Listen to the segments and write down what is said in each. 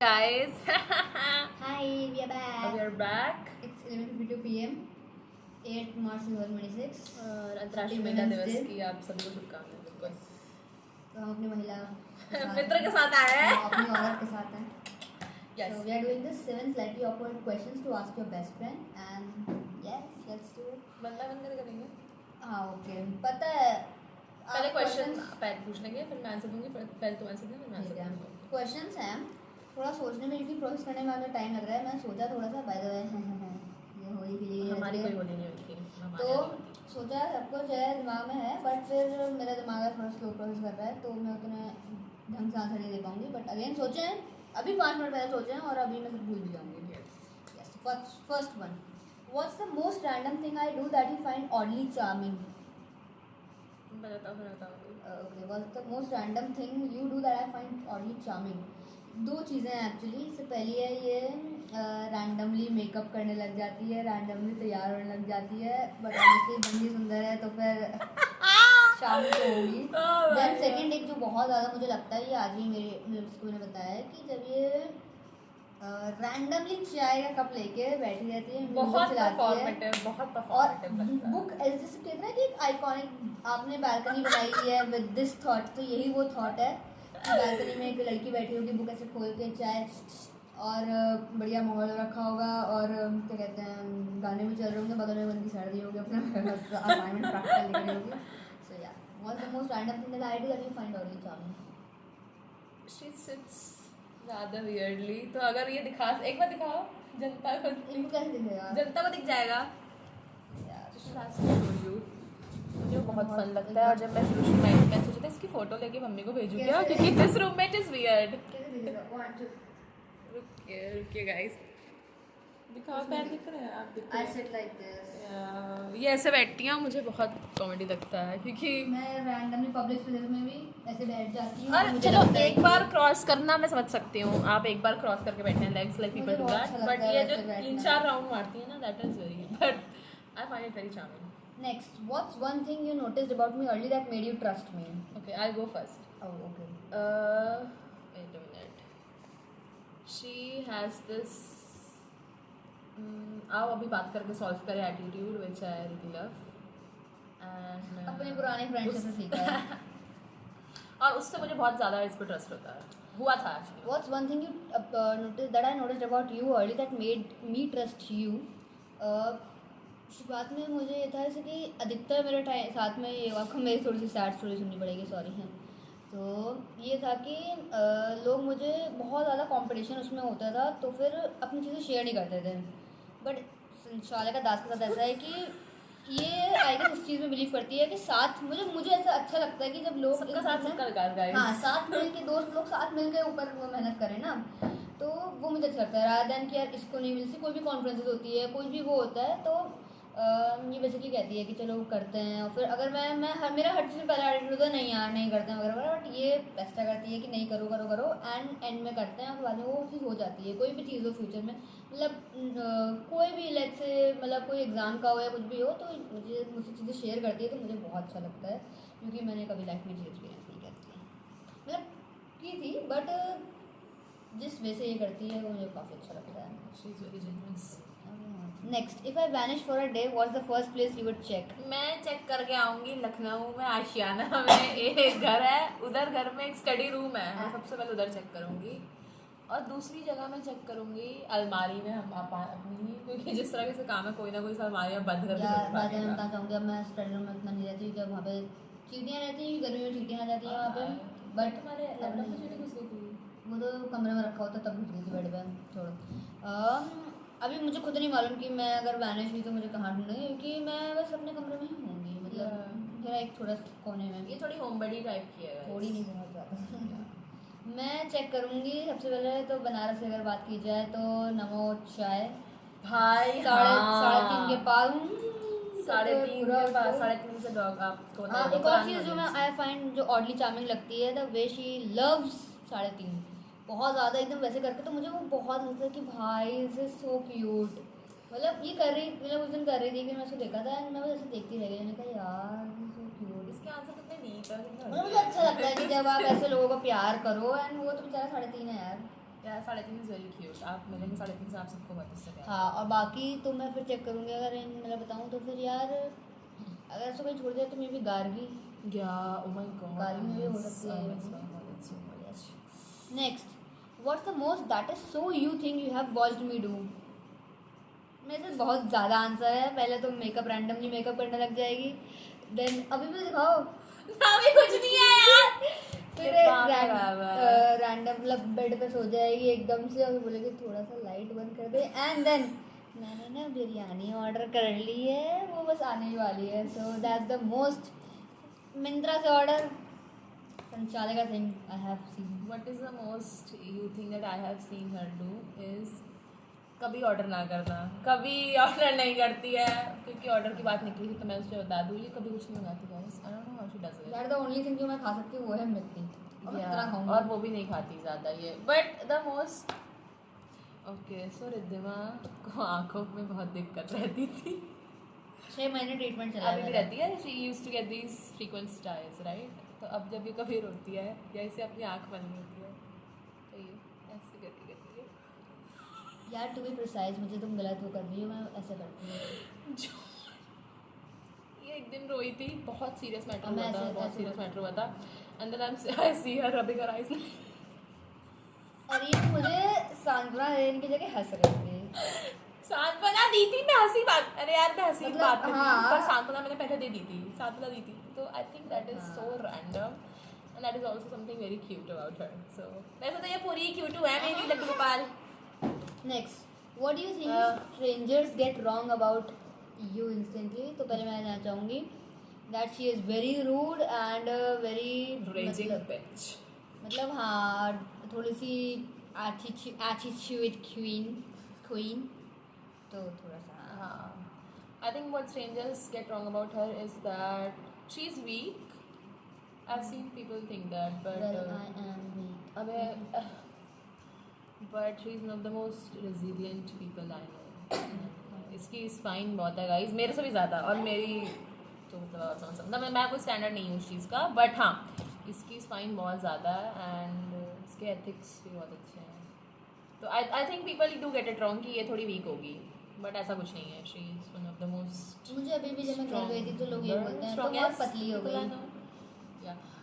Guys, Hi, we are back. we are back. It's 11:52 p.m. 8 March 2026. अंतर्राष्ट्रीय महिला दिवस की आप सभी को शुभकामनाएं। बिल्कुल। तो हम अपनी महिला मित्र के साथ आए हैं। अपनी औरत के साथ हैं. Yes. So we are doing this 7 slightly awkward questions to ask your best friend and yes, let's do it. बंदा बंद कर करेंगे। हाँ okay. पता है. पहले क्वेश्चन पहले पूछ लेंगे, फिर मैं आंसर दूंगी, फिर पहले तुम आंसर देना, फिर मैं आंसर दूंगा। क्वेश्चंस हैं. थोड़ा सोचने में क्योंकि प्रोसेस करने में हमें टाइम लग रहा है. मैं सोचा थोड़ा सा बाय द वे ये होली के लिए हमारी कोई होली नहीं हुई थी। तो सोचा सब कुछ है दिमाग में है बट फिर मेरा दिमाग है थोड़ा स्लो प्रोसेस कर रहा है तो मैं उतने ढंग से आंसर नहीं दे पाऊंगी. बट अगेन सोचे हैं अभी 5 मिनट पहले सोचे हैं और अभी मैं सब भूल भी जाऊंगी. Yes first one. What's the most random thing I do that you find oddly charming? बताओ। Okay what's the most random thing you do that I find oddly charming? दो चीज़ें हैं एक्चुअली. इससे पहली है ये रैंडमली मेकअप करने लग जाती है, रैंडमली तैयार होने लग जाती है. बट ऑब्वियसली बंदी सुंदर है तो फिर शाम को होगी. देन सेकंड एक जो बहुत ज़्यादा मुझे लगता है ये आज ही मेरे स्कूल ने बताया है कि जब ये रैंडमली चाय का कप लेके बैठी रहती है, बहुत परफॉर्मेटिव, बहुत और परफॉर्मेटिव बुक जैसे कहते हैं ना कि एक आइकॉनिक आपने बालकनी बनाई है विद दिस थॉट. तो यही वो थॉट है कि बालकनी में एक लड़की बैठी होगी, बुक ऐसे खोल के चाय और बढ़िया माहौल रखा होगा और क्या कहते हैं गाने भी चल रहे होंगे, बगल में बंदी सड़ रही होगी अपना असाइनमेंट प्रैक्टिकल लिख रही होगी. सो या what's the most random thing that I do that you find oddly charming? She sits rather weirdly. तो अगर ये दिखा एक बार दिखाओ जनता को. इनको कैसे दिखेगा? जनता को दिख जाएगा. मुझे बहुत फन लगता है और जब मैं ट्यूशन में मैं सोचा था इसकी फोटो लेके मम्मी को भेजूँ क्या, क्योंकि दिस रूममेट इज वियर्ड. कैसे दिखेगा? 1 2 रुकिए गाइस, दिखाओ पैर दिख रहे हैं आप? दिख आई रहे सिट लाइक दिस. हैं. ये ऐसे बैठती हैं, मुझे बहुत कॉमेडी लगता है क्योंकि मैं रैंडमली पब्लिक प्लेस में भी ऐसे बैठ जाती हूँ. और चलो एक बार क्रॉस करना मैं समझ सकती हूँ, आप एक बार क्रॉस करके बैठे हैं legs like people do that. But ये जो 3-4 राउंड मारती है ना, that is very but I find it very charming. Next, what's one thing you noticed about me early that made you trust me? Okay, I'll go first. Oh, okay. Wait a minute. She has this. आओ अभी बात करके solve करें attitude which I really love. And अपने पुराने friend से सीखा है. और उससे मुझे बहुत ज़्यादा इस पर ट्रस्ट होता है, हुआ था actually. What's one thing you noticed that I noticed about you early that made me trust you? शुरुआत में मुझे ये था जैसे कि अधिकतर मेरे टाइम साथ में ये आपको मेरी थोड़ी सी सैड स्टोरी सुननी पड़ेगी, सॉरी है. तो ये था कि लोग मुझे बहुत ज़्यादा कंपटीशन उसमें होता था तो फिर अपनी चीज़ें शेयर नहीं करते थे. बट शाले का दास के साथ ऐसा है कि ये आई गेस इस चीज़ में बिलीव करती है कि साथ मुझे ऐसा अच्छा लगता है कि जब लोग सबका साथ सबका विकास गाइस. हाँ साथ मिल के दोस्त लोग साथ मिल के ऊपर वो मेहनत करें ना, तो वो मुझे अच्छा लगता है. रादर देन कि यार इसको नहीं मिलती, कोई भी कॉन्फ्रेंसेस होती है, कोई भी वो होता है तो ये बेसिकली कहती है कि चलो करते हैं. और फिर अगर मैं मेरा हर चीज़ में पहला एटीट्यूड होता है नहीं यार नहीं करते हैं वगैरह वगैरह. बट ये ऐसा करती है कि नहीं करो करो करो एंड में करते हैं और बाद में वो चीज़ हो जाती है. कोई भी चीज़ हो फ्यूचर में, मतलब कोई भी लेट से मतलब कोई एग्ज़ाम का हो या कुछ भी हो तो मुझसे चीज़ें शेयर करती है तो मुझे बहुत अच्छा लगता है क्योंकि मैंने कभी लाइफ में चीज़ एक्सपीरियंस नहीं करती है, मतलब की थी बट जिस वे से ये करती है वो मुझे काफ़ी अच्छा लगता है. She is very generous. Next, if I vanish for a day what's the first place you would check? मैं चेक करके आऊंगी लखनऊ में आशियाना में एक घर है, उधर घर में एक स्टडी रूम है, मैं सबसे पहले उधर चेक करूंगी. और दूसरी जगह मैं चेक करूंगी अलमारी में हम अपनी, क्योंकि जिस तरह से काम है कोई ना कोई अलमारी में बंद करके यार बात मैं बताना चाहूँगी. अब मैं स्टडी रूम में इतना नहीं रहती क्योंकि वहाँ पे चींटियाँ रहती हैं, गर्मी में चींटियाँ आ जाती हैं वहाँ पे. बट तुम्हारे लैपटॉप में चींटी घुस गई थी? वो तो कमरे में रखा होता तब घुस गई थी बेड पे. छोड़ो, अभी मुझे खुद नहीं मालूम कि मैं अगर वैनिश हुई तो मुझे कहाँ ढूंढेंगे क्योंकि मैं बस अपने कमरे में ही होंगी, मतलब मेरा एक थोड़ा कोने में. ये थोड़ी होमबडी टाइप की है. थोड़ी नहीं बहुत ज़्यादा. मैं चेक करूँगी सबसे पहले तो बनारस से अगर बात की जाए तो नमो चाय भाई 3:30 के पास. 3:30 से डॉग आपको. एक और चीज़ जो मैं आई फाइंड जो ऑडली चार्मिंग लगती है द वे शी लव्स 3:30 बहुत ज़्यादा एकदम वैसे करके, तो मुझे वो बहुत लगता है कि भाई इज इज सो क्यूट. मतलब ये कर रही मतलब उस दिन कर रही थी कि मैं उसको देखा था एंड मैं बस ऐसे देखती रह गई. मैंने कहा यार सो क्यूट. इसके आंसर कितने डीप है, मतलब मुझे अच्छा लगता है कि जब आप ऐसे लोगों को प्यार करो एंड वो तो बेचारा 3:30 है यार. यार 3.5 इज वेरी क्यूट. आप मिलेंगे 3.5 से आप सबको बहुत इससे प्यार. हाँ, और बाकी तो मैं फिर चेक करूँगी अगर मतलब बताऊँ तो फिर यार अगर ऐसा कोई छोड़ दिया तो may be Gargi. Yeah, oh my god. Gargi में भी हो सकती है. Next, what's the most that is so you think you have watched me do. मेरे से बहुत ज़्यादा आंसर है. पहले तो मेकअप, रैंडमली मेकअप करने लग जाएगी. देन अभी भी दिखाओ. अभी कुछ नहीं है यार. फिर रैंडम मतलब बेड पे सो जाएगी एकदम से और बोलेगी थोड़ा सा लाइट बंद कर दे. एंड देन मैंने ना बिरयानी ऑर्डर कर ली है, वो बस आने ही वाली है. So that's the most Myntra से ऑर्डर संचालिका thing I have seen. What is the most you think that I have seen her do is कभी ऑर्डर ना करना. कभी ऑर्डर नहीं करती है क्योंकि ऑर्डर की बात निकली थी तो मैं उससे बता दूँ, ये कभी कुछ नहीं मंगाती guys. I don't know how she does it. That the only thing जो मैं खा सकती हूँ वो है मिर्ची. और मैं कितना खाऊंगी. और वो भी नहीं खाती ज़्यादा ये. But the most okay so Riddhima को आँखों में बहुत दिक्कत रहती थी. 6 महीने ट्रीटमेंट चला अभी भी रहती है. She used to get these frequent styles right. तो अब जब ये कभी रोती है या इसे अपनी आँख बंद होती है तो ये ऐसे करके करती है. यार टू बी प्रिसाइज, मुझे तुम गलत वो कर रही हो, मैं ऐसे करती हूँ. ये एक दिन रोई थी. बहुत सीरियस मैटर और मैं हुआ था. ऐसे- बहुत ऐसे सीरियस मैटर हुआ था. And then I see her rubbing her eyes. और ये मुझे सांत्वना देने की जगह हंस रही थी. सांत्वना दी थी. मैं हंसी बात. अरे यार मैं हंसी मतलब, बात कर रही थी. हाँ. पर सांत्वना मैंने पहले दे दी थी. सांत्वना दी थी. तो आई थिंक दैट इज हाँ. So random and that is also something very cute about her. So वैसे तो ये पूरी क्यूट है मेरी Laddu Gopal. Next, what do you think strangers get wrong about you instantly. तो पहले मैं जानना चाहूँगी that she is very rude and very raging bitch. मतलब हाँ थोड़ी सी एटीट्यूड क्वीन. तो थोड़ा सा I think what strangers get wrong about her is that she's weak. I've seen people think that, but well, I am weak. but she's one of the most resilient people I know. इसकी spine बहुत है guys, मेरे से भी ज़्यादा. और मेरी तो मतलब समझ सकता मैं कोई स्टैंडर्ड नहीं हूँ उस चीज़ का. बट हाँ इसकी स्पाइन बहुत ज़्यादा है एंड इसके एथिक्स भी बहुत अच्छे हैं. तो I think people do get it wrong कि ये थोड़ी वीक होगी. बट ऐसा कुछ नहीं है. She is one of the most. मुझे अभी भी जब मैं घर गई थी तो लोग ये बोलते हैं तो बहुत पतली हो गई.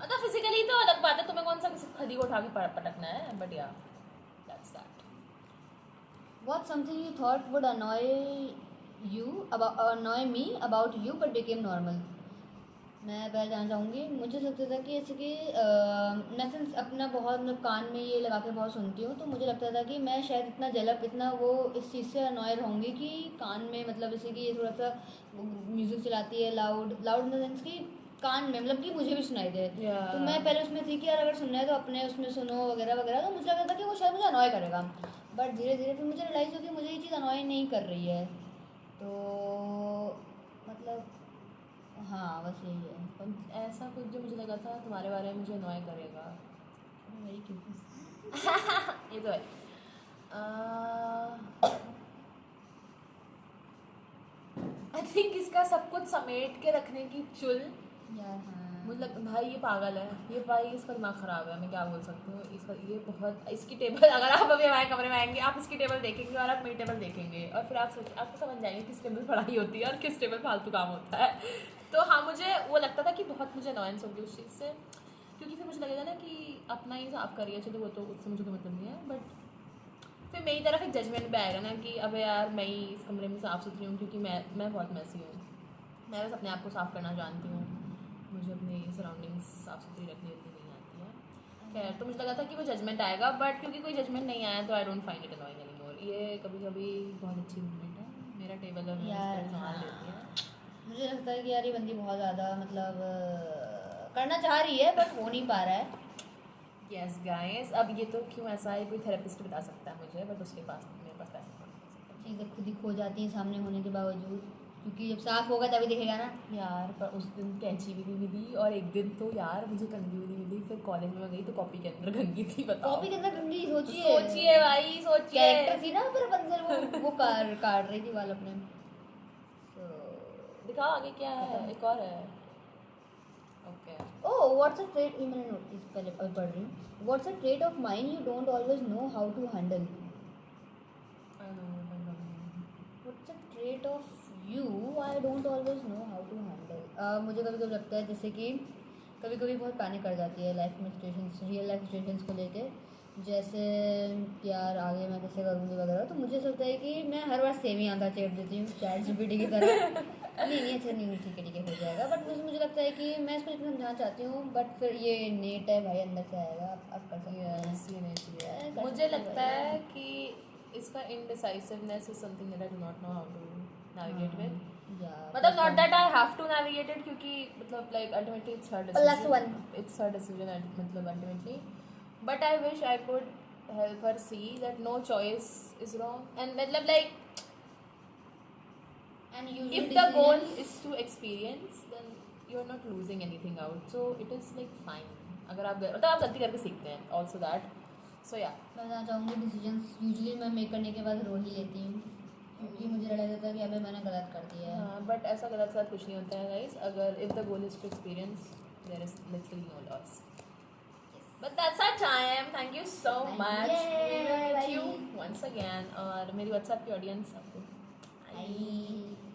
मतलब फिजिकली तो अलग बात है. तुम्हें कौन सा किसी खदी को उठा के पटकना है. बट या that's that. What's something you thought would annoy me about you but became normal. मैं पहले जानना चाहूँगी. मुझे लगता था कि जैसे कि मैं सिंस अपना बहुत मतलब कान में ये लगा के बहुत सुनती हूँ तो मुझे लगता था कि मैं शायद इतना जलब इतना वो इस चीज़ से अनॉय रहूँगी कि कान में मतलब जैसे कि ये थोड़ा सा म्यूज़िक चलाती है लाउड इन द सेंस कि कान में मतलब कि मुझे भी सुनाई दे. तो मैं पहले उसमें थी कि यार अगर सुनना है तो अपने उसमें सुनो वगैरह वगैरह. तो मुझे लगता था कि वो शायद मुझे अनॉय करेगा. बट धीरे धीरे फिर मुझे रियलाइज़ हो कि मुझे ये चीज़ अनॉय नहीं कर रही है. तो मतलब हाँ बस यही है. ऐसा कुछ जो मुझे लगा था तुम्हारे बारे में मुझे अनॉय करेगा. मेरी क्यूटनेस ये तो है. आई थिंक इसका सब कुछ समेट के रखने की चुल. यार हाँ मुझे भाई ये पागल है. ये भाई इसका दिमाग ख़राब है. मैं क्या बोल सकती हूँ. इसका ये बहुत इसकी टेबल अगर आप अभी हमारे कमरे में आएंगे आप इसकी टेबल देखेंगे और आप मेरी टेबल देखेंगे और फिर आपको समझ जाएंगे किस टेबल पढ़ाई होती है और किस टेबल फालतू काम होता है. तो हाँ मुझे वो लगता था कि बहुत मुझे अनॉयंस होगी उस चीज़ से क्योंकि फिर मुझे लगेगा ना कि अपना ही साफ करिए. चलो वो तो उससे मुझे कोई मतलब नहीं है. बट फिर मेरी तरफ एक जजमेंट भी आएगा ना कि अबे यार मैं ही इस कमरे में साफ़ सुथरी हूँ क्योंकि मैं बहुत मैसी हूँ. मैं बस अपने आप को साफ़ करना जानती हूँ. मुझे अपनी सराउंडिंग्स साफ़ सुथरी रखनी इतनी नहीं आती है. खैर तो मुझे लगा था कि वो जजमेंट आएगा बट क्योंकि कोई जजमेंट नहीं आया तो I don't find it annoying anymore. ये कभी कभी बहुत अच्छी मूवमेंट है. मेरा टेबल है मैं यार संभाल लेती है. मुझे लगता है कि यार ये बंदी बहुत ज़्यादा मतलब करना चाह रही है बट हो नहीं पा रहा है. यस गाइस अब ये तो क्यों ऐसा है कोई थेरेपिस्ट बता सकता है मुझे बट उसके पास मेरे पास टाइम. चीज़ें खुद ही खो जाती हैं सामने होने के बावजूद क्योंकि जब साफ होगा तभी दिखेगा ना. यार पर उस दिन कैंची भी नहीं मिली और एक दिन तो यार मुझे कंघी भी नहीं मिली. फिर कॉलेज में गई तो कॉपी के अंदर कंघी थी. बताओ कॉपी के अंदर कंघी. सोचिए सोचिए भाई सोचिए. कैरेक्टर थी ना पर बंदर वो काट रही थी बाल अपने. दिखाओ आगे क्या है. एक और है. Okay oh what's a trait, ये मैंने नोटिस पहले अभी पढ़ रही हूँ. What's a trait of mind you don't always know how to handle. What's a trait of you I don't always know how to handle. मुझे कभी कभी लगता है जैसे कि कभी कभी बहुत पैनिक कर जाती है लाइफ में सिचुएशंस, रियल लाइफ सिचुएशंस को लेके, जैसे कि यार आगे मैं कैसे करूँगी वगैरह. तो मुझे ऐसा लगता है कि मैं हर बार सेम ही आंसर चेप देती हूँ चैट जीपीटी की तरह. नहीं अच्छा नहीं, ठीक है हो जाएगा. बट मुझे लगता है कि मैं इसको जितना समझाना चाहती हूँ, बट फिर ये नेट है भाई, अंदर से आएगा, आप कर सकते हैं. Yes, ये नहीं चाहिए. कर मुझे सकते लगता भाई. है कि इसका indecisiveness is something that I do not know how to navigate with. मतलब not that I have to navigate it, क्योंकि मतलब like ultimately it's her decision. Plus one. It's her decision मतलब ultimately. But I wish I could help her see that no choice is wrong. And मतलब like And usually if the goal decisions- is to experience, then you're not losing anything out. So it is like fine. अगर आप मतलब आप गलती करके सीखते हैं. Also that. So yeah. मैं बताना चाहूँगी डिसीजंस यूजुअली मैं मेक करने के बाद रो ही लेती हूँ, क्योंकि मुझे लगा जाता है कि अबे मैंने गलत कर दिया है. हाँ, बट ऐसा गलत साथ कुछ नहीं होता है गाइस. अगर if the goal is to experience, there is literally no loss. But that's our time. Thank you so much. Yay, we will meet bye. You once again. और मेरी व्हाट्सएप की ऑडियंस आपको Bye.